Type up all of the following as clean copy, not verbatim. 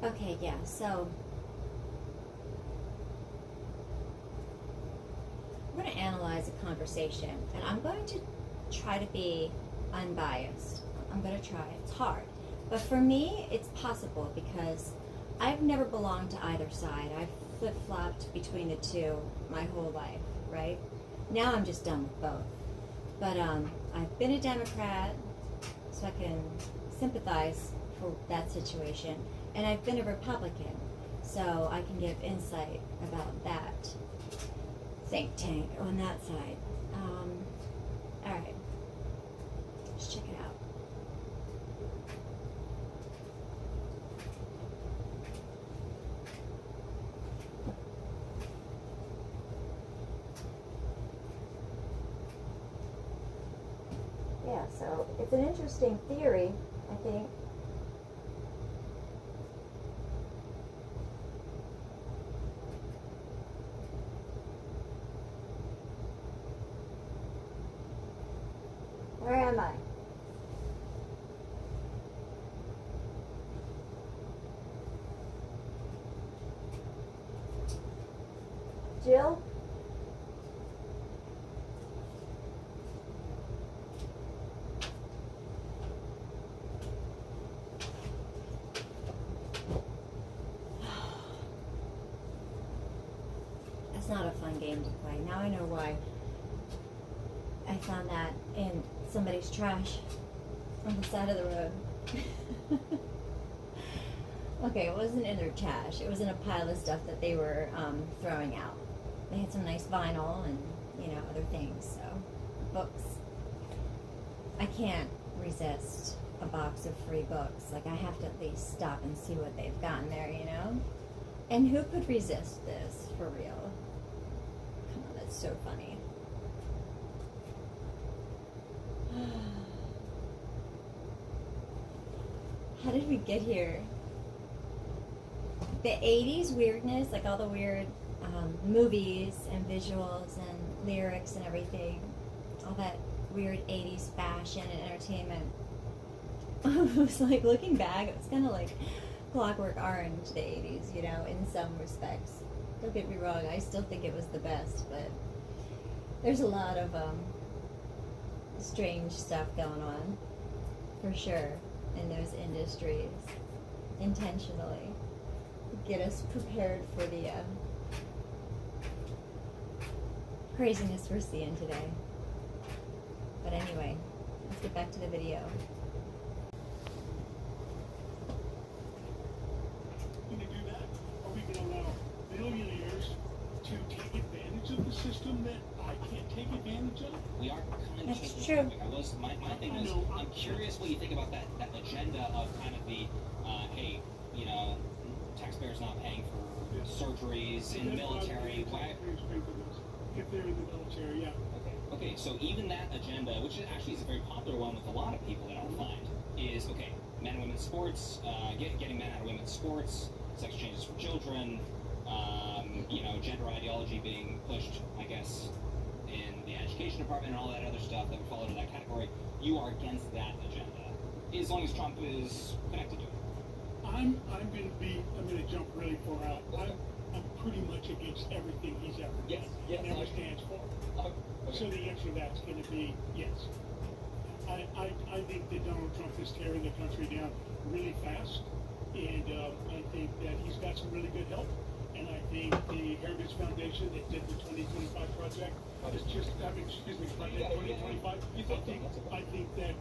Okay, yeah, so we're going to analyze a conversation, and I'm going to try to be unbiased. I'm going to try. It's hard. But for me, it's possible because I've never belonged to either side. I've flip-flopped between the two my whole life, right? Now I'm just done with both. But I've been a Democrat, so I can sympathize for that situation. And I've been a Republican, so I can give insight about that think tank on that side. All right, let's check it out. Yeah, so it's an interesting theory, I think. Where am I? Jill? That's not a fun game to play. Now I know why I found that in somebody's trash on the side of the road. Okay, it wasn't in their trash. It was in a pile of stuff that they were throwing out. They had some nice vinyl and, other things. So, books. I can't resist a box of free books. Like, I have to at least stop and see what they've gotten there, And who could resist this, for real? Come on, that's so funny. How did we get here? The 80s weirdness, like all the weird movies and visuals and lyrics and everything, all that weird 80s fashion and entertainment. It was like, looking back, it was kind of like Clockwork Orange, the 80s, in some respects. Don't get me wrong, I still think it was the best, but there's a lot of strange stuff going on, for sure, in those industries, intentionally. Get us prepared for the craziness we're seeing today. But anyway, let's get back to the video. Going to do that? Are we going to allow billionaires to take advantage of the system that I can't take advantage of? We are kind of That's changing true. the topic. My thing is, I'm curious what you think about that agenda of kind of the, hey, taxpayers not paying for surgeries in the military. Why? If they're in the military, yeah. Okay, so even that agenda, which actually is a very popular one with a lot of people that I'll find, is, okay, men and women's sports, getting men out of women's sports, sex changes for children, gender ideology being pushed, I guess, in the education department and all that other stuff that would fall into that category. You are against that agenda, as long as Trump is connected to it. I'm going to jump really far out. I'm pretty much against everything he's ever done. Yes, never stands for. Okay. So the answer to that's going to be yes. I think that Donald Trump is tearing the country down really fast, and I think that he's got some really good help. And I think the Heritage Foundation that did the 2025 project is just, Project 2025. I think that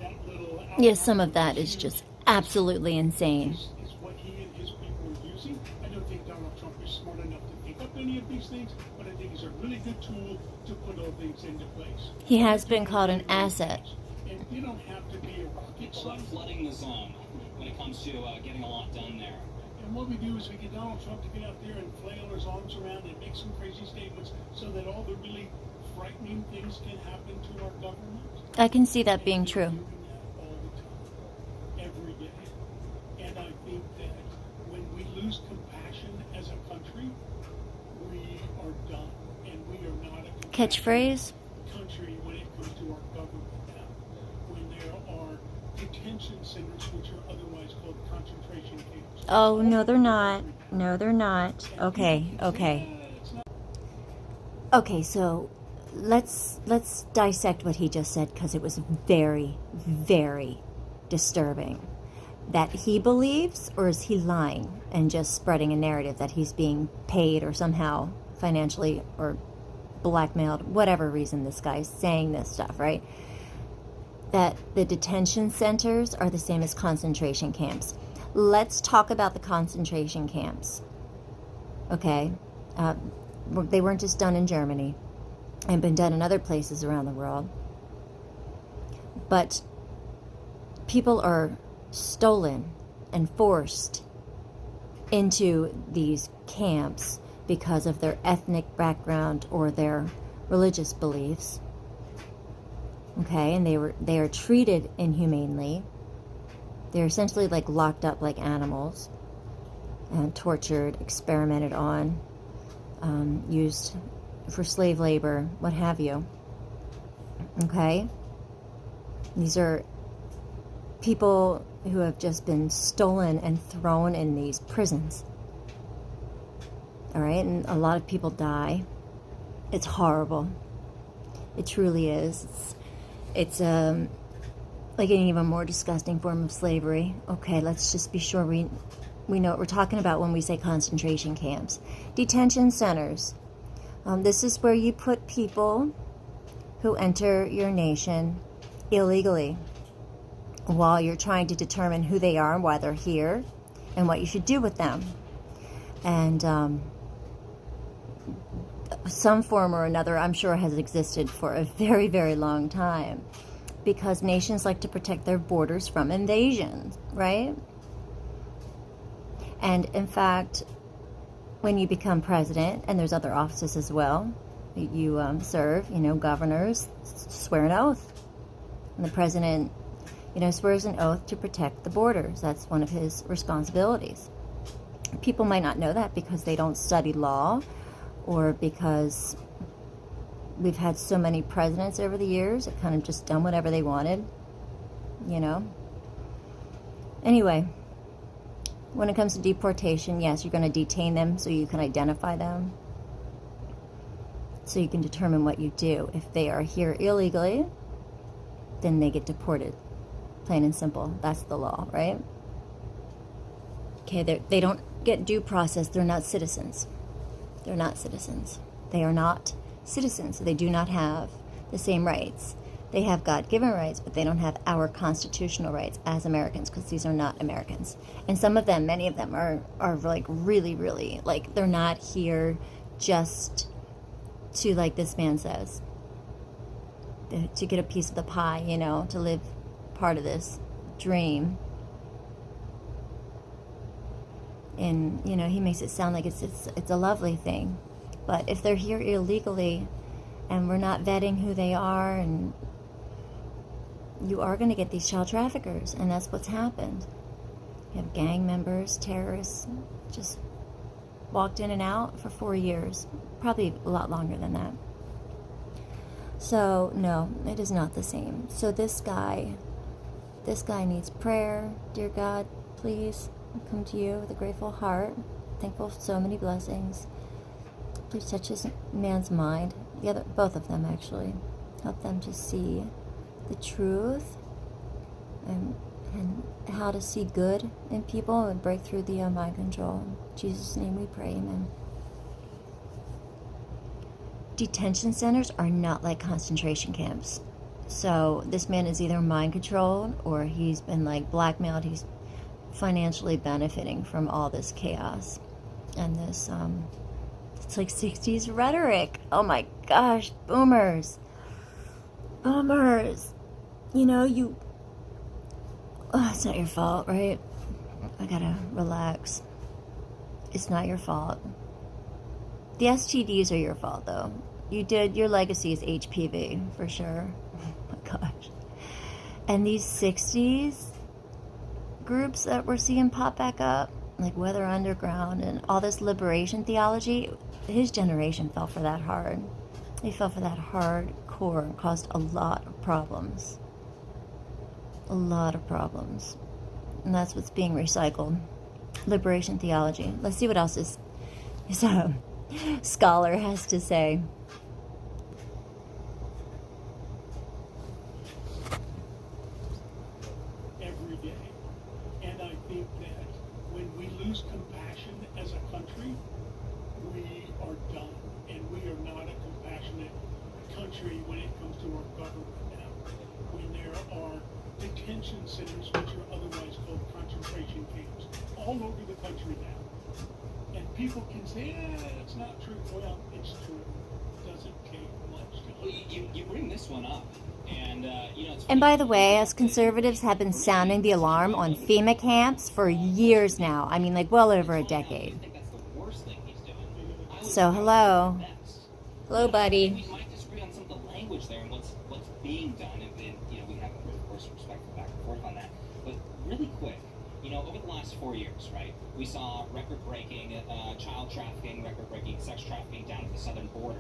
that little... Yes, some of that is just absolutely insane. Is what he and his people are using. I don't think Donald Trump is smart enough to pick up any of these things, but I think it's a really good tool to put all things into place. He has been called an asset. And you don't have to be a rocket It's about scientist. flooding the zone when it comes to getting a lot done there. And what we do is we get Donald Trump to get out there and flail his arms around and make some crazy statements so that all the really frightening things can happen to our government. I can see that being true. Doing that all the time, every day. And I think that when we lose compassion as a country, we are done. And we are not a Catchphrase? country when it comes to our government now. When there are detention centers, which are otherwise called concentration camps. Oh, no, they're not. No, they're not. Okay. Okay, so let's dissect what he just said, because it was very, very disturbing. That he believes, or is he lying and just spreading a narrative that he's being paid or somehow financially or blackmailed, whatever reason this guy's saying this stuff, right? That the detention centers are the same as concentration camps. Let's talk about the concentration camps. Okay? They weren't just done in Germany and been done in other places around the world. But people are stolen and forced into these camps because of their ethnic background or their religious beliefs. Okay, and they are treated inhumanely. They're essentially like locked up like animals and tortured, experimented on, used for slave labor, what have you. Okay? These are people who have just been stolen and thrown in these prisons. All right? And a lot of people die. It's horrible. It truly is. It's like an even more disgusting form of slavery. Okay, let's just be sure we know what we're talking about when we say concentration camps. Detention centers. This is where you put people who enter your nation illegally while you're trying to determine who they are and why they're here and what you should do with them. And some form or another, I'm sure, has existed for a very, very long time, because nations like to protect their borders from invasion, right? And in fact, when you become president, and there's other offices as well, you serve, governors swear an oath. And the president, swears an oath to protect the borders. That's one of his responsibilities. People might not know that because they don't study law, or because we've had so many presidents over the years that kind of just done whatever they wanted, Anyway, when it comes to deportation, yes, you're going to detain them so you can identify them, so you can determine what you do. If they are here illegally, then they get deported. Plain and simple. That's the law, right? Okay, they don't get due process. They're not citizens. They're not citizens. They are not citizens. They do not have the same rights. They have God-given rights, but they don't have our constitutional rights as Americans, because these are not Americans. And some of them, many of them, are like really, really, like, they're not here just to, like this man says, to get a piece of the pie, to live part of this dream. And, he makes it sound like it's a lovely thing. But if they're here illegally and we're not vetting who they are, and you are going to get these child traffickers, and that's what's happened. You have gang members, terrorists, just walked in and out for 4 years. Probably a lot longer than that. So, no, it is not the same. So this guy needs prayer. Dear God, please, I come to you with a grateful heart, thankful for so many blessings. Please touch this man's mind. Both of them, actually. Help them to see the truth and how to see good in people and break through the mind control. In Jesus' name we pray, amen. Detention centers are not like concentration camps. So this man is either mind controlled or he's been like blackmailed. He's financially benefiting from all this chaos and this it's like 60s rhetoric. Oh my gosh, boomers. It's not your fault, right? I gotta relax. It's not your fault. The STDs are your fault, though. Your legacy is HPV, for sure. Oh my gosh. And these 60s groups that we're seeing pop back up, like Weather Underground and all this liberation theology, his generation fell for that hard. They fell for that hardcore and caused a lot of problems. A lot of problems. And that's what's being recycled. liberation theology. Let's see what else this scholar has to say. Every day. And I think that when we lose compassion as a country, we are done. And we are not a compassionate country when it comes to our government now. When there are detention centers, which are otherwise called concentration camps, all over the country now. And people can say, it's not true. Well, it's true. It doesn't take much to Well, you bring this one up, and it's And by the way, as conservatives have been sounding the alarm on FEMA camps for years now. I mean, like well over a decade. I think that's the worst thing he's doing. I would So, say hello. next. Hello, buddy. We might disagree on some of the language there and what's being done, and we have, of course, respect for back and forth on that. But really quick, over the last 4 years, right, we saw record-breaking child trafficking, record-breaking sex trafficking down at the southern border.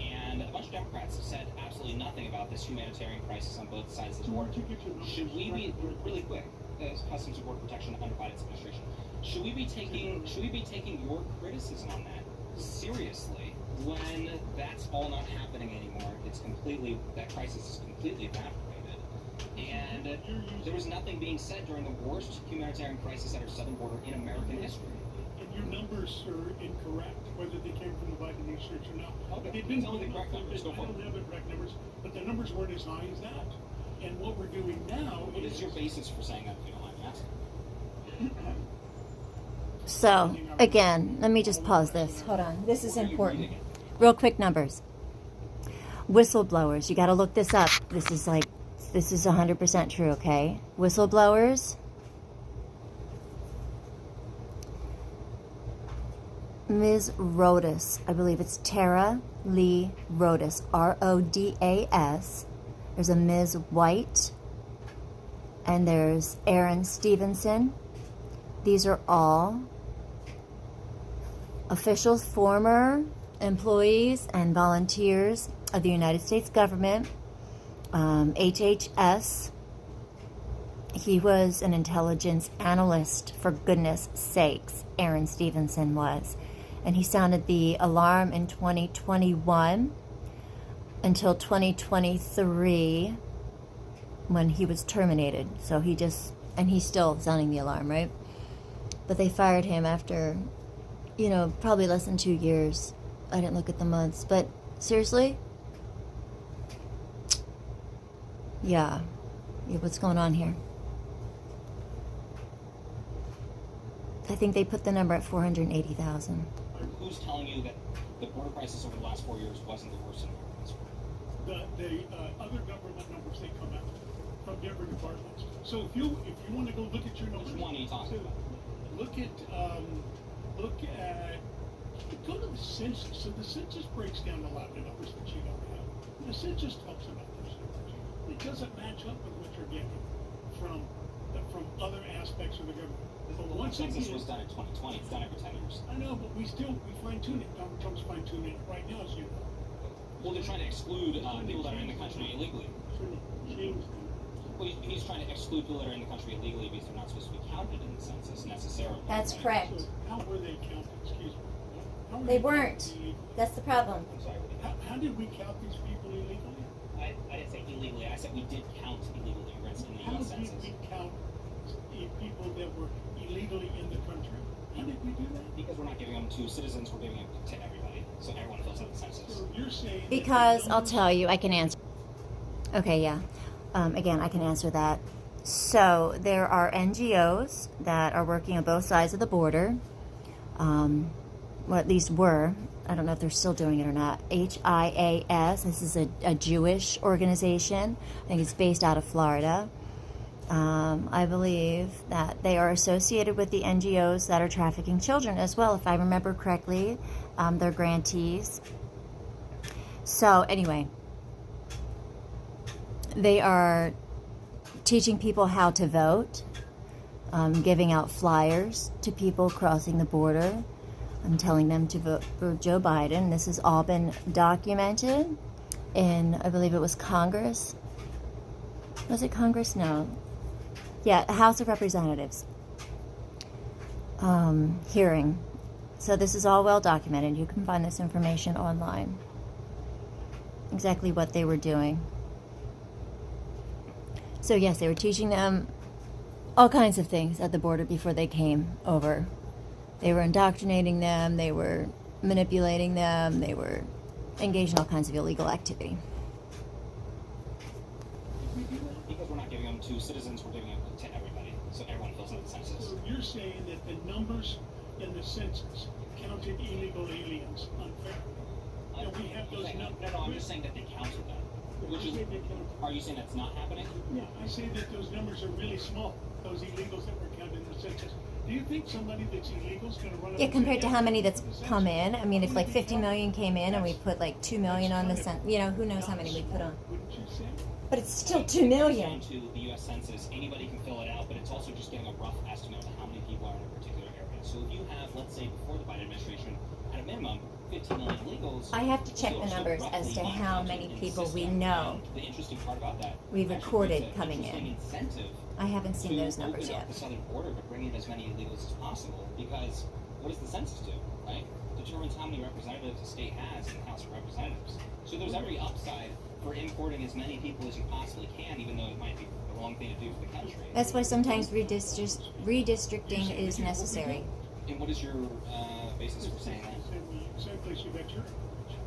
And a bunch of Democrats have said absolutely nothing about this humanitarian crisis on both sides of the border. Should we be, really quick, Customs and Border Protection under Biden's administration, should we be taking your criticism on that seriously when that's all not happening anymore? That crisis is completely evaporated. And there was nothing being said during the worst humanitarian crisis at our southern border in American history. And your numbers are incorrect, whether they came from the Biden research or not. Okay, They've been tell me the correct numbers. Go I for don't it. have the correct numbers, but the numbers weren't as high as that. And what we're doing now What is your basis for saying that, if you don't mind me asking? So, again, let me just pause this. Hold on. This is important. Real quick numbers. Whistleblowers. You got to look this up. This is 100% true, okay? Whistleblowers. Ms. Rodas. I believe it's Tara Lee Rodas. Rodas. There's a Ms. White. And there's Aaron Stevenson. These are all officials, former employees and volunteers of the United States government. HHS. He was an intelligence analyst, for goodness sakes, Aaron Stevenson was. And he sounded the alarm in 2021 until 2023 when he was terminated. So he's still sounding the alarm, right? But they fired him after, probably less than 2 years. I didn't look at the months. But seriously? Yeah, what's going on here? I think they put the number at 480,000. Who's telling you that the border crisis over the last 4 years wasn't the worst in American history? the other government numbers that come out from different departments. So if you want to go look at your numbers, Which one are you talking about? Look at go to the census. So the census breaks down a lot of the numbers that you don't have. The census talks about those numbers. It doesn't match up with what you're getting from other aspects of the government. But The once census again, was done in 2020. It's done every 10 years. I know, but we fine tune it. Donald Trump's fine tuning it right now, as you know. Well, they're trying to exclude people that are in the country illegally. Well, he's trying to exclude people that are in the country illegally because they're not supposed to be counted in the census necessarily. That's correct. So how were they counted? Excuse me. How were They weren't. That's the problem. I'm sorry. How did we count these people illegally? I didn't say illegally. I said we did count illegal immigrants in the How U.S. did census. we count people that were illegally in the country? How did we do that? Because we're not giving them to citizens, we're giving them to everybody. So everyone fills out the census. So you're saying Because I'll tell you, I can answer. Okay, yeah. Again, I can answer that. So there are NGOs that are working on both sides of the border. Well, at least were. I don't know if they're still doing it or not. HIAS. This is a Jewish organization. I think it's based out of Florida. I believe that they are associated with the NGOs that are trafficking children as well, if I remember correctly. They're grantees. So anyway, they are teaching people how to vote, giving out flyers to people crossing the border. I'm telling them to vote for Joe Biden. This has all been documented in, I believe it was Congress. Was it Congress? No. Yeah, House of Representatives. hearing. So this is all well documented. You can find this information online. Exactly what they were doing. So yes, they were teaching them all kinds of things at the border before they came over. They were indoctrinating them, they were manipulating them, they were engaged in all kinds of illegal activity. Because we're not giving them to citizens, we're giving them to everybody. So everyone fills out the census. So you're saying that the numbers in the census counted illegal aliens unfairly? And we have those numbers. No, I'm just saying that they counted them. Which is, are you saying that's not happening? Yeah, I say that those numbers are really small, those illegals that were counted in the census. Do you think somebody that's illegal is going to run up? Yeah, compared to how many that's come in. I mean, if like 50 million came in and we put like 2 million on the census, you know, who knows how many we put on. Wouldn't you say? But it's still 2 million. To the U.S. Census, anybody can fill it out, but it's also just getting a rough estimate of how many people are in a particular area. So if you have, let's say, before the Biden administration, at a minimum, 15 million illegals. I have to check the numbers as to how many people we know The interesting part about that we've recorded coming in. Incentive I haven't seen those to numbers open yet. up the southern border to bring in as many illegals as possible, because what does the census do, right? Determines how many representatives a state has in the House of Representatives. So there's every upside for importing as many people as you possibly can, even though it might be the wrong thing to do for the country. That's why sometimes redistricting is necessary. And what is your basis for saying that? Same place you got your information.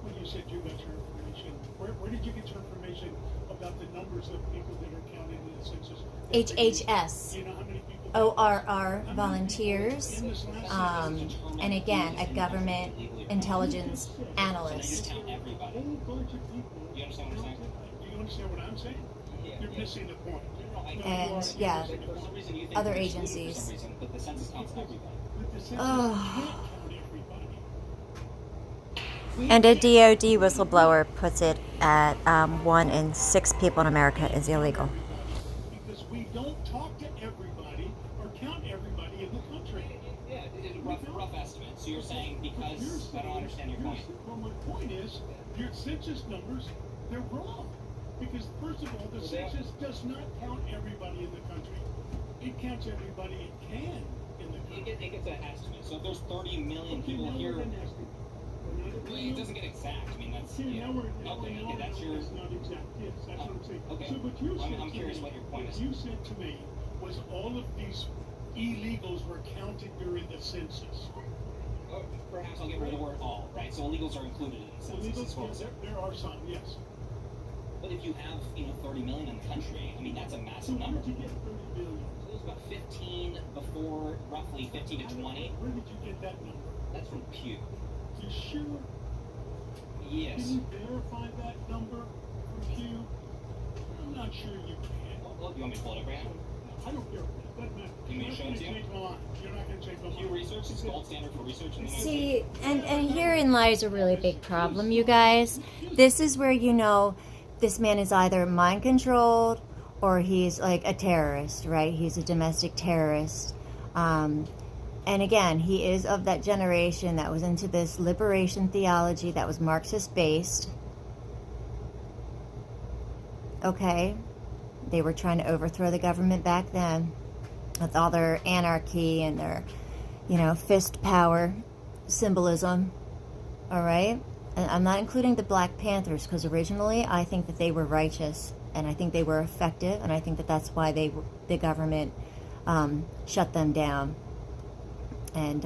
When you said you got your information, where did you get your information about the numbers of people that are counted in the census? HHS. Do you know how many people? ORR volunteers, and again, a government intelligence So you just analyst. count everybody. A whole bunch of people. You understand what I'm saying? Do you understand what I'm saying? You're missing the point. And yeah, For some reason you think other you're excluded agencies. For some reason, but the census counts everybody. But the census Oh. can't count everybody. And a DOD whistleblower puts it at 1 in 6 people in America is illegal. Because we don't talk to everybody or count everybody in the country. Yeah, it's a rough estimate. So you're saying because I don't understand your point. Well, my point is, your census numbers, they're wrong. Because first of all, the census does not count everybody in the country. It counts everybody it can in the country. It gets an estimate. So if there's 30 million people here, it doesn't get exact. I mean, that's See, now we're okay. That's your. it's not exact. Yes, that's what I'm saying. Okay. So what you said I'm to curious me, what your point is. you said to me was all of these illegals were counted during the census. Perhaps I'll get rid of the word all, right? So illegals are included in the census as well. Illegals, there are some, yes. But if you have 30 million in the country, I mean that's a So massive where number. did you get 30 billion? So there's about 15 before, roughly 15 to 20. Where did you get that number? That's from Pew. You sure? Yes. Can you verify that number from Pew? I'm not sure you can. Well, you want me to pull it up right now? I don't care. Doesn't matter. You may You're show not it to gonna you? change my mind. You're not going to change my mind. Pew Research is gold standard for research in the United See, and herein lies a really big problem, you guys. This is where you know this man is either mind controlled or he's like a terrorist, right? He's a domestic terrorist. And again, he is of that generation that was into this liberation theology that was Marxist based. Okay? They were trying to overthrow the government back then with all their anarchy and their, fist power symbolism. All right? And I'm not including the Black Panthers because originally I think that they were righteous and I think they were effective and I think that that's why the government shut them down. And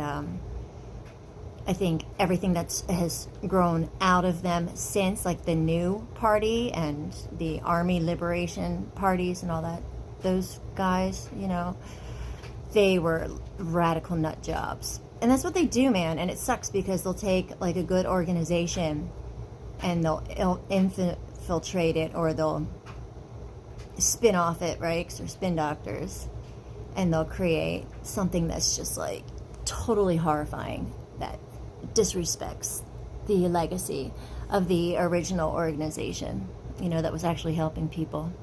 I think everything that has grown out of them since, like the New Party and the Army Liberation Parties and all that, those guys, they were radical nut jobs. And that's what they do, man. And it sucks because they'll take like a good organization and they'll infiltrate it or they'll spin off it, right? Because they're spin doctors. And they'll create something that's just like totally horrifying that disrespects the legacy of the original organization, that was actually helping people.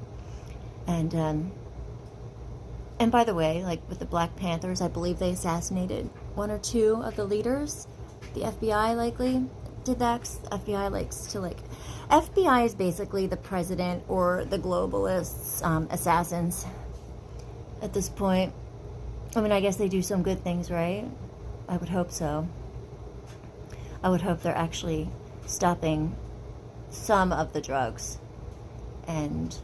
And by the way, like with the Black Panthers, I believe they assassinated 1 or 2 of the leaders. The FBI likely did that. 'Cause the FBI likes to FBI is basically the president or the globalists' assassins at this point. I mean, I guess they do some good things, right? I would hope so. I would hope they're actually stopping some of the drugs and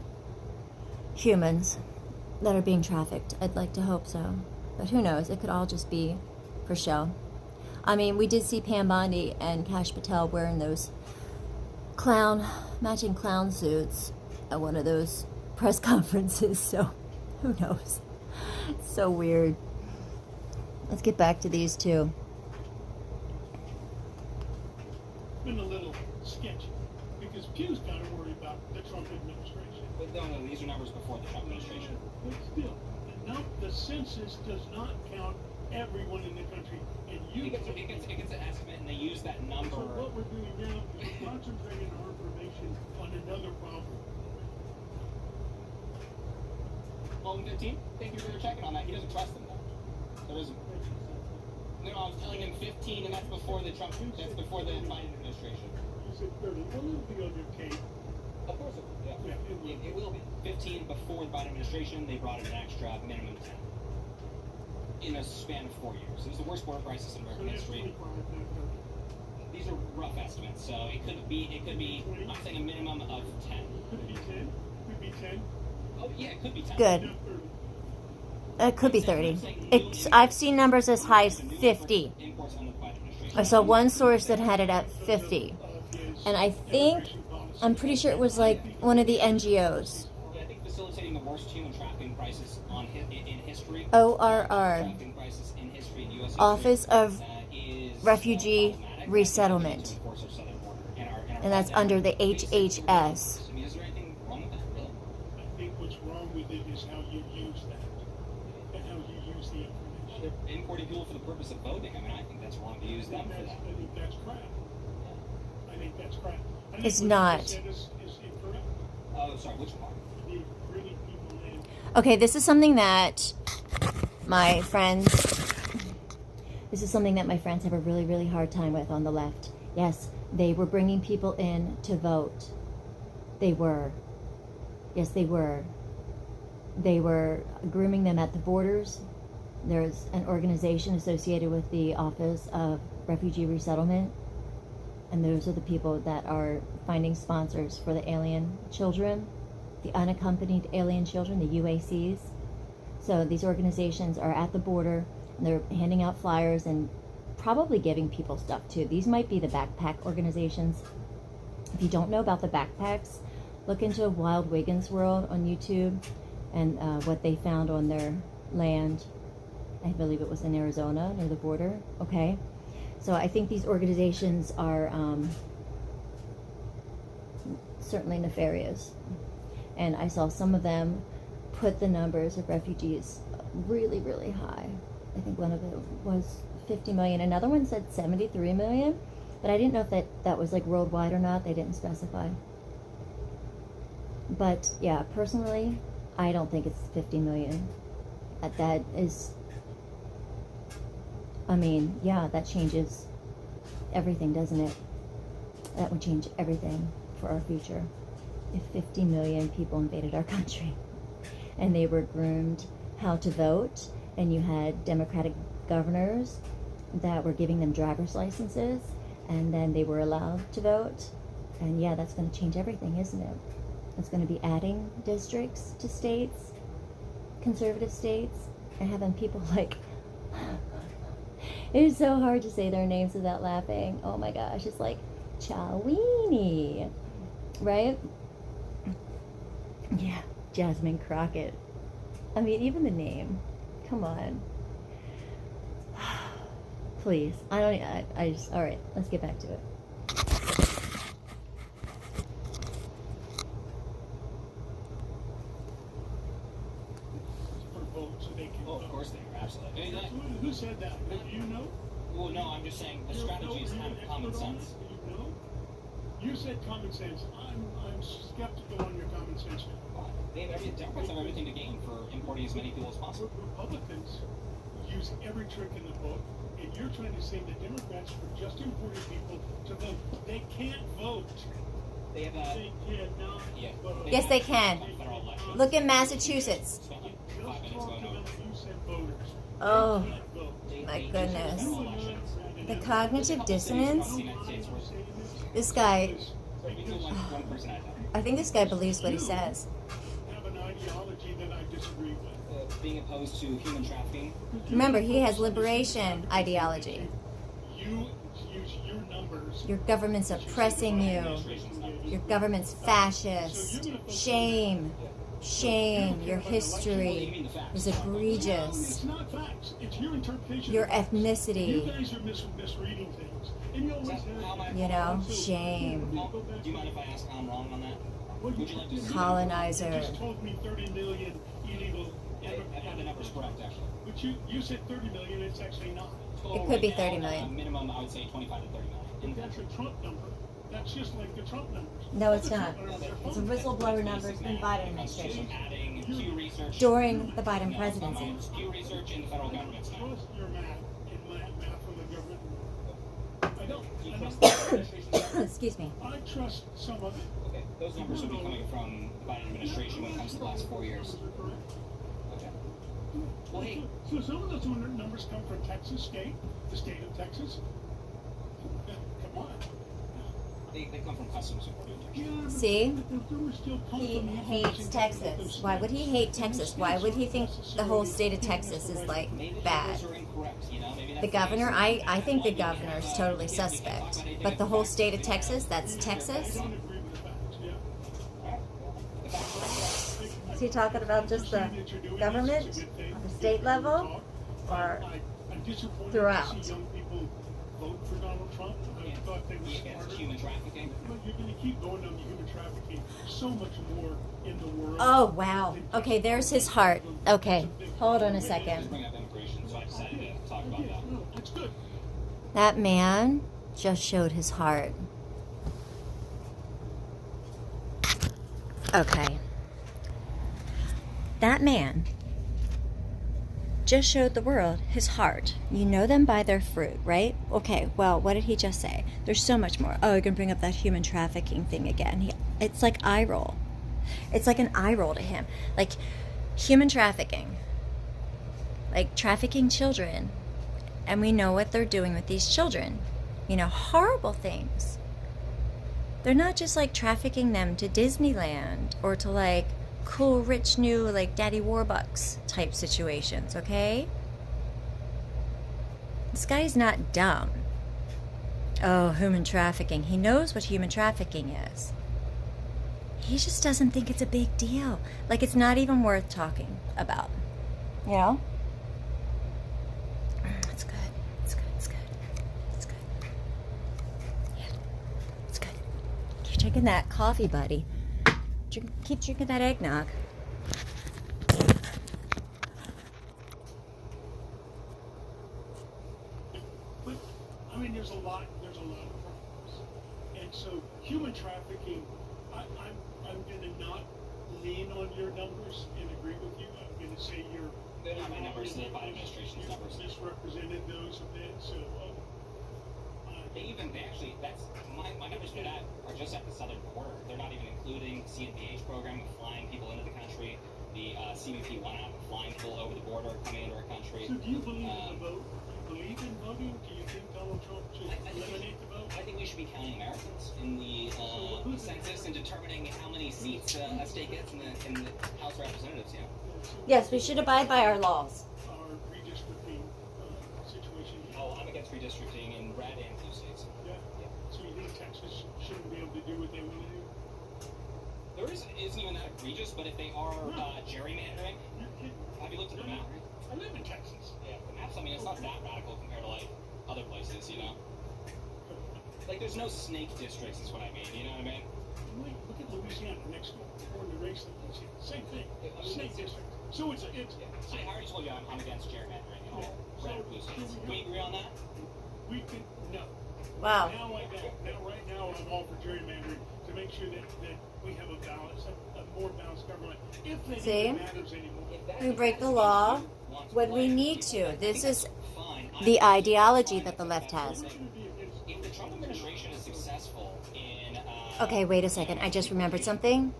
humans that are being trafficked. I'd like to hope so. But who knows? It could all just be for show. I mean, we did see Pam Bondi and Kash Patel wearing those matching clown suits at one of those press conferences, so who knows? It's so weird. Let's get back to these two. It's been a little sketchy because Pew's got to worry about the Trump administration. But no, these are numbers before the Trump administration. But still, the census does not count everyone in the country. And It gets an estimate, and they use that number. So what we're doing now is concentrating our information on another problem. Well, 15, thank you for checking on that. He doesn't trust them, though. There isn't. No, I was telling him 15, and that's before the Biden administration. You said 30. Well, it'll be on your tape. Of course it will. Yeah, it will be. 15 before the Biden administration, they brought in an extra minimum 10 in a span of 4 years. It was the worst border crisis in American history. These are rough estimates, so it could be. I'm saying a minimum of 10. Could it be 10? Could be 10. Oh yeah, it could be 10. Good. It could be 30. I've seen numbers as high as 50. I saw one source that had it at 50. And I'm pretty sure it was like one of the NGOs. Yeah, I think facilitating the worst human trafficking crisis in history. ORR. Trafficking crisis in history in U.S. history, Office of is Refugee problematic. Resettlement. And that's under the HHS. I mean, is there anything wrong with that, really? I think what's wrong with it is how you use that and how you use the information. They're importing people for the purpose of voting. I mean, I think that's wrong to use them for that. I think that's crap. I think that's crap. I think It's what not. you said is incorrect. Oh, sorry, which part? The bringing people in. Okay, this is something that my friends have a really, really hard time with on the left. Yes, they were bringing people in to vote. They were. Yes, they were. They were grooming them at the borders. There's an organization associated with the Office of Refugee Resettlement. And those are the people that are finding sponsors for the alien children, the unaccompanied alien children, the UACs. So these organizations are at the border, and they're handing out flyers and probably giving people stuff too. These might be the backpack organizations. If you don't know about the backpacks, look into Wild Wiggins World on YouTube and what they found on their land. I believe it was in Arizona near the border. Okay. So I think these organizations are certainly nefarious. And I saw some of them put the numbers of refugees really, really high. I think one of them was 50 million. Another one said 73 million. But I didn't know if that was like worldwide or not. They didn't specify. But yeah, personally, I don't think it's 50 million. That is... I mean, yeah, that changes everything, doesn't it? That would change everything for our future. If 50 million people invaded our country and they were groomed how to vote, and you had Democratic governors that were giving them driver's licenses, and then they were allowed to vote, and yeah, that's going to change everything, isn't it? It's going to be adding districts to states, conservative states, and having people like... It is so hard to say their names without laughing. Oh my gosh, it's like Chowini, right? Yeah, Jasmine Crockett. I mean, even the name. Come on. Please. I just, all right, let's get back to it. Oh, of course they are, absolutely. Who said that? Do you know? Well, no, I'm just saying the strategy is kind of common sense. You know? You said common sense. I'm skeptical on your common sense. Democrats have everything to gain for importing as many people as possible. Republicans use every trick in the book, and you're trying to say the Democrats are just importing people to vote. They can't vote. They have They cannot vote. Yes, they can. Federal election. Look at Massachusetts. Spent like Just 5 minutes talk going about over. you said voters. Oh, They can't vote. my They goodness. federal elections. The cognitive dissonance. The United States were- This guy, maybe one person at a time. I think this guy believes what he says. Have an ideology that I disagree with. Being opposed to human trafficking. Remember, he has liberation ideology. You use your numbers. Your government's oppressing you. Administration's numbers. Your government's fascist. Shame. Shame. Your history is egregious. It's not facts. It's your interpretation. Your of facts. You ethnicity. guys are misreading things. And you always have. You know, shame. Do you mind if I ask how I'm wrong on that? Would you like to see? Colonizer. You just told me 30 million illegal. I have the numbers correct, actually. But you said 30 million. It's actually not. It could be 30 million. Minimum, I would say 25 to 30 million. In the That's country. a Trump number. That's just like the Trump numbers. No, it's Other not. Trump numbers are It's a false. whistleblower numbers in Biden administration. Adding Pew Research. During the Biden No, presidency. it's Pew Research in the federal government's now. Trust your math and math from the government. I don't. Do you I trust don't. the administration's numbers? Excuse me. I trust some of it. Okay, those numbers will be coming from the Biden administration when it comes to the last 4 years. Okay. Well, hey, So some of those numbers come from Texas state, the state of Texas. Come on. they come from customers who are doing Yeah, taxation. but See? the numbers still come He from hates information Texas. Why would he hate Texas? Why would he think the whole state of Texas is like Maybe the bad? numbers are incorrect, you know? Maybe that's The governor, case. I think the governor is totally suspect. But the whole state of Texas, that's I Texas? don't agree with the facts, yeah. The facts are correct. Is he talking about just the government, on the state level, or I'm disappointed throughout? to see young people vote for Donald Trump. I thought they were Against smarter. human trafficking. But you're going to keep going on the human trafficking. So much more in the world. Oh, wow. Okay, there's his heart. Okay, hold on a Just second. bring up immigration, so I decided to talk about Yeah, that. no, that's good. That man just showed his heart. Okay. That man just showed the world his heart. You know them by their fruit, right? Okay, well, what did he just say? There's so much more. Oh, you're going to bring up that human trafficking thing again. It's like eye roll. It's like an eye roll to him. Like human trafficking. Like trafficking children. And we know what they're doing with these children. You know, horrible things. They're not just like trafficking them to Disneyland or to like cool, rich, new, like Daddy Warbucks type situations, okay? This guy's not dumb. Oh, human trafficking. He knows what human trafficking is. He just doesn't think it's a big deal. Like it's not even worth talking about. You know? It's good. It's good. It's good. It's good. Yeah. It's good. Keep drinking that coffee, buddy. Keep drinking that eggnog. But I mean, there's a lot of problems, and so human trafficking. I'm going to not lean on your numbers and agree with you. I'm going to say They're not my numbers, they're Biden administration's numbers. misrepresented those a bit. So They actually, that's, my numbers for that are just at the southern border. They're not even including the CNPH program of flying people into the country, the CBP One app of flying people over the border, coming into our country. So do you believe in the vote? Do you believe in voting? Do you think Donald Trump should eliminate the vote? I think we should be counting Americans in the census and determining how many seats a state gets in the House of Representatives, you know? Yes, we should abide by our laws. Our redistricting situation. Oh, I'm against redistricting in red and blue states. Yeah. So you think Texas shouldn't be able to do what they want to do? There isn't even that egregious, but if they are gerrymandering, You're kidding. have you looked at the map? I live in Texas. Yeah, the maps, I mean, it's not that radical compared to, like, other places, you know? Like, there's no snake districts is what I mean, you know what I mean? Look at Louisiana next door. Born and raised in Louisiana. Same thing. Snake district. So it's I already told you I'm against gerrymandering, you know? Red and blue states. Can we agree on that? we can no. Wow. Now right now I'm all for gerrymandering to make sure that we have a more balanced government. If it See? even matters anymore. We break the law when we need to. This is the ideology that the left has. If the Trump administration is successful in... Okay, wait a second. I just remembered something.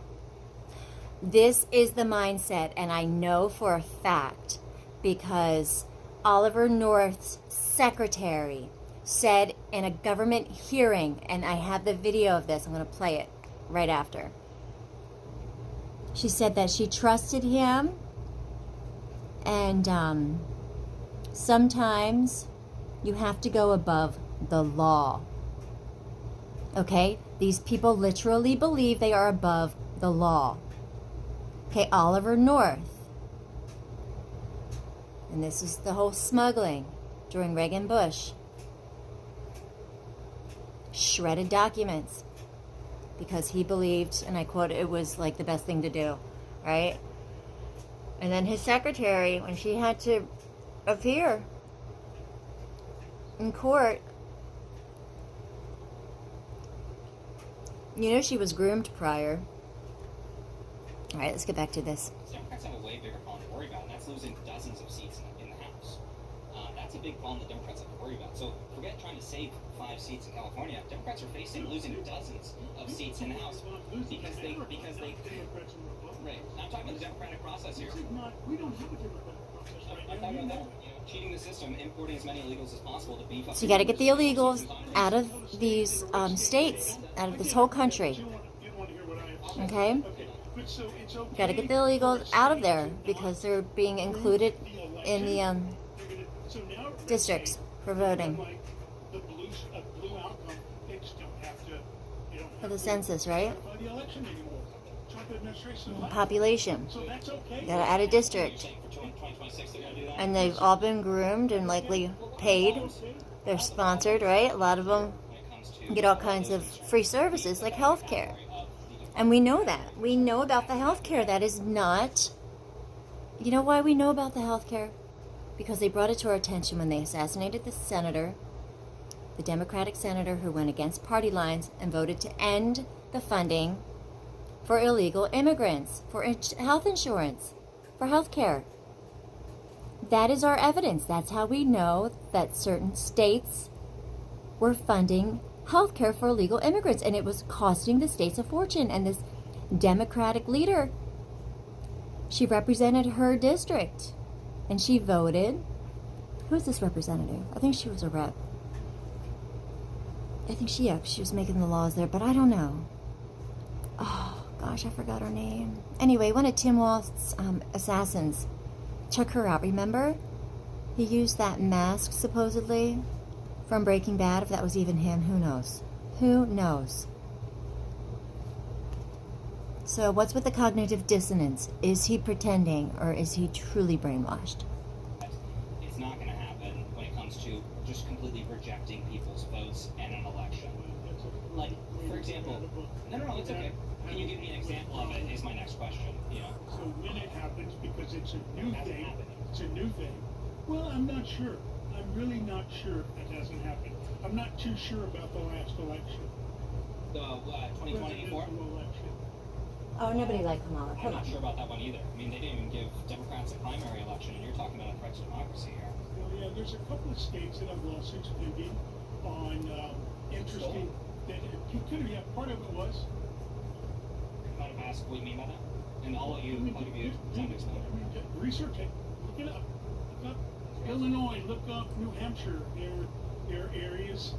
This is the mindset, and I know for a fact because Oliver North's secretary said in a government hearing, and I have the video of this, I'm going to play it right after. She said that she trusted him, and sometimes you have to go above the law. Okay? These people literally believe they are above the law. Okay, Oliver North. And this is the whole smuggling during Reagan Bush. Shredded documents because he believed, and I quote, it was like the best thing to do, right? And then his secretary, when she had to appear in court, you know, she was groomed prior. All right, let's get back to this. Democrats have a way bigger problem to worry about, and that's losing dozens of seats in the House. That's a big problem that Democrats have to worry about. So forget trying to save 5 seats in California. Democrats are facing losing dozens of seats in the House because they right. I'm talking about the democratic process here. We don't have a democratic process right now. I'm talking about cheating the system, importing as many illegals as possible to beef up. So you got to get the illegals out of these states, out of this whole country. Okay? Got to get the illegals out of there because they're being included in the districts for voting. For the census, right? Population. Got to add a district. And they've all been groomed and likely paid. They're sponsored, right? A lot of them get all kinds of free services like health care. And we know that. We know about the health care. That is not... You know why we know about the health care? Because they brought it to our attention when they assassinated the senator, the Democratic senator who went against party lines and voted to end the funding for illegal immigrants, for health insurance, for health care. That is our evidence. That's how we know that certain states were funding health care for illegal immigrants, and it was costing the states a fortune. And this Democratic leader, she represented her district, and she voted. Who's this representative? I think she was a rep. I think she was making the laws there, but I don't know. Oh, gosh, I forgot her name. Anyway, one of Tim Walz's assassins took her out, remember? He used that mask, supposedly, from Breaking Bad. If that was even him, who knows? Who knows? So what's with the cognitive dissonance? Is he pretending, or is he truly brainwashed? It's not going to happen when it comes to just completely rejecting people's votes in an election. Like, for example, no, it's okay. Can you give me an example of it? Is my next question. You know. So when it happens, because it's a new thing, it's a new thing. Well, I'm not sure. I'm really not sure if it hasn't happened. I'm not too sure about the last election. The 2024? Oh, nobody liked Kamala. I'm Come not on. sure about that one either. I mean, they didn't even give Democrats a primary election, and you're talking about a threat to democracy here. Well, yeah, there's a couple of states that have lawsuits pending on interesting. Part of it was. Might have asked what you mean by that, and I'll let you time to explain. Research it. Look it up. Look up Illinois. Look up New Hampshire. There are areas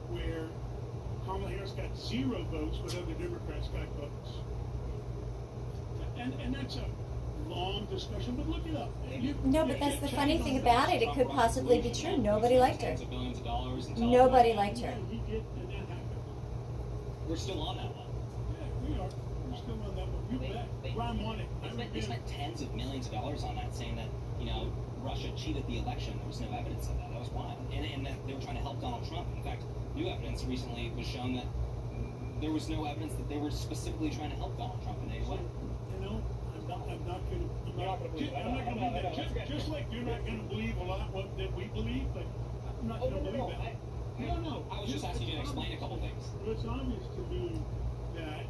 where Kamala Harris got 0 votes, but other Democrats got votes. And that's a long discussion, but look it up. No, but that's the funny thing about it. It could possibly be true. Nobody liked her. Billions of dollars in Nobody liked her. He did, and that happened. We're still on that one. Yeah, we are. We're still on that one. You bet. I'm on it. They spent tens of millions of dollars on that, saying that, Russia cheated the election. There was no evidence of that. That was wild. And that they were trying to help Donald Trump. In fact, new evidence recently was shown that there was no evidence that they were specifically trying to help Donald Trump in any way. I'm not going to believe that. Just like you're not going to believe a lot that we believe, but I'm not going to believe that. No. I was just asking you to explain a couple things. It's obvious to me that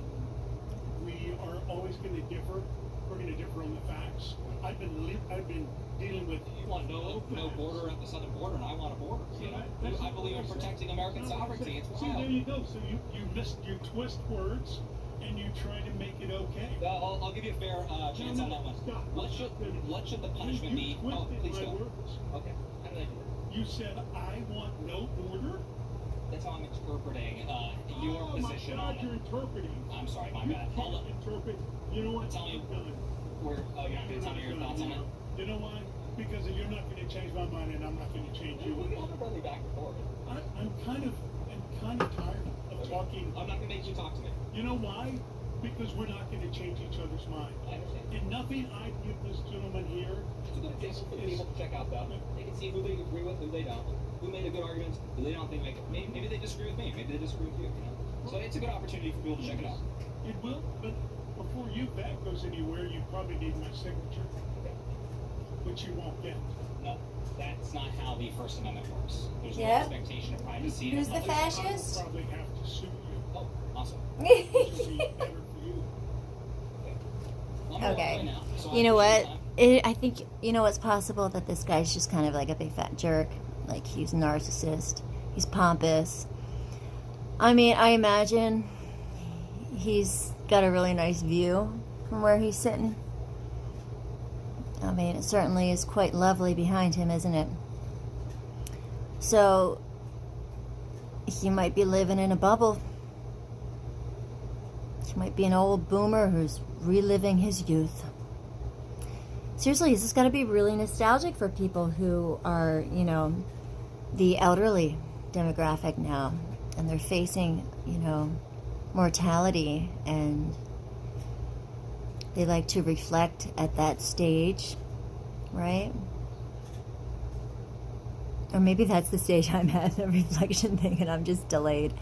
we are always going to differ. We're going to differ on the facts. I've been dealing with. You want no border at the southern border, and I want a border. I believe in protecting American sovereignty. It's wild. See, there you go. So you twist words. and you try to make it okay. I'll give you a fair chance on that one. Stop. What should the punishment be? Oh, please my go. words. Okay. How did I do that? You said I want no order. That's how I'm interpreting your position my on God, you're it. interpreting. I'm sorry, my You bad. can't interpret. You know what? Tell me I'm done. you're not going to tell me your thoughts on it? You know why? Because you're not going to change my mind, and I'm not going to change you. We can have a brotherly back and forth. I'm kind of tired of talking. I'm not going to make you talk to me. You know why? Because we're not going to change each other's mind. I understand. And nothing I give this gentleman here It's a good example for people to check out, though. They can see who they agree with, who they don't. Who made a good argument, who they don't think make it. Maybe they disagree with me. Maybe they disagree with you. You know. So it's a good opportunity for people to check it out. It will, but before that goes anywhere, you probably need my signature, which you won't get. No, that's not how the First Amendment works. There's no Yep. expectation of privacy. Who's the Others- fascist? I'll probably have to sue you. Oh, awesome. Which will be better for you. Well, I'm gonna walk Okay. away now, so I You know appreciate what? your time. I think, you know, it's possible that this guy's just kind of like a big fat jerk. Like, he's a narcissist. He's pompous. I mean, I imagine he's got a really nice view from where he's sitting. I mean, it certainly is quite lovely behind him, isn't it? So, he might be living in a bubble. He might be an old boomer who's reliving his youth. Seriously, this has got to be really nostalgic for people who are, you know, the elderly demographic now. And they're facing, you know, mortality, and they like to reflect at that stage, right? Or maybe that's the stage I'm at, the reflection thing, and I'm just delayed.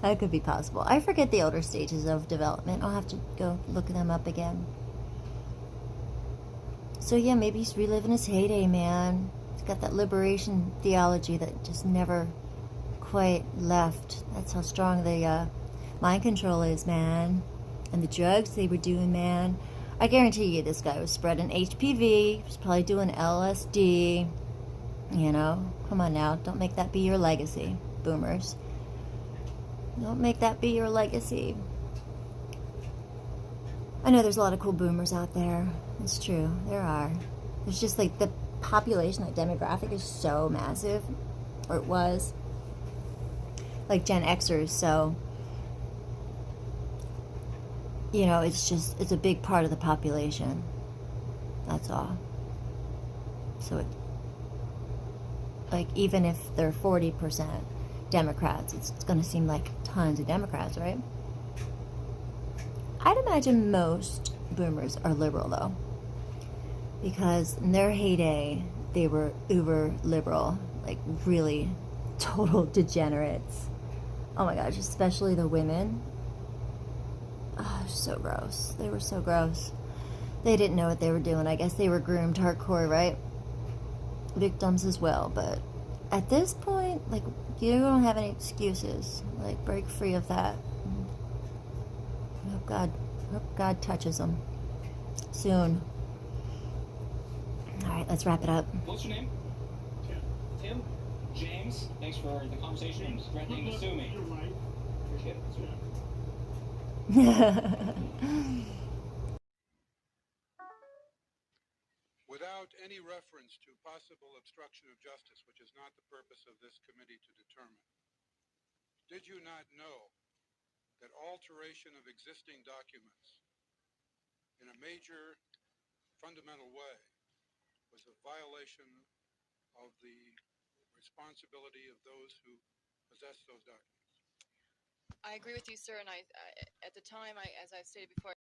That could be possible. I forget the older stages of development. I'll have to go look them up again. So yeah, maybe he's reliving his heyday, man. He's got that liberation theology that just never quite left. That's how strong the mind control is, man. And the drugs they were doing, man. I guarantee you this guy was spreading HPV. He was probably doing LSD. You know, come on now. Don't make that be your legacy, boomers. Don't make that be your legacy. I know there's a lot of cool boomers out there. It's true. There are. There's just like the population, that demographic is so massive. Or it was. Like Gen Xers, so you know, it's a big part of the population. That's all. So it, like, even if they're 40% Democrats, it's going to seem like tons of Democrats, right? I'd imagine most boomers are liberal, though, because in their heyday they were uber liberal, like really total degenerates. Oh my gosh, especially the women. Oh, so gross. They were so gross. They didn't know what they were doing. I guess they were groomed hardcore, right? Victims as well. But at this point, like, you don't have any excuses. Like, break free of that. Hope God touches them soon. All right, let's wrap it up. What's your name? Tim? James? Thanks for the conversation and threatening to sue me. You're right. Appreciate it. Yeah. Without any reference to possible obstruction of justice, which is not the purpose of this committee to determine, did you not know that alteration of existing documents in a major fundamental way was a violation of the responsibility of those who possess those documents? I agree with you, sir. And I at the time, as I've stated before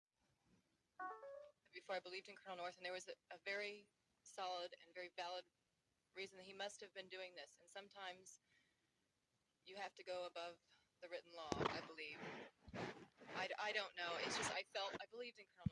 I believed in Colonel North, and there was a very solid and very valid reason that he must have been doing this. And sometimes you have to go above the written law, I believe. I don't know. It's just I believed in Colonel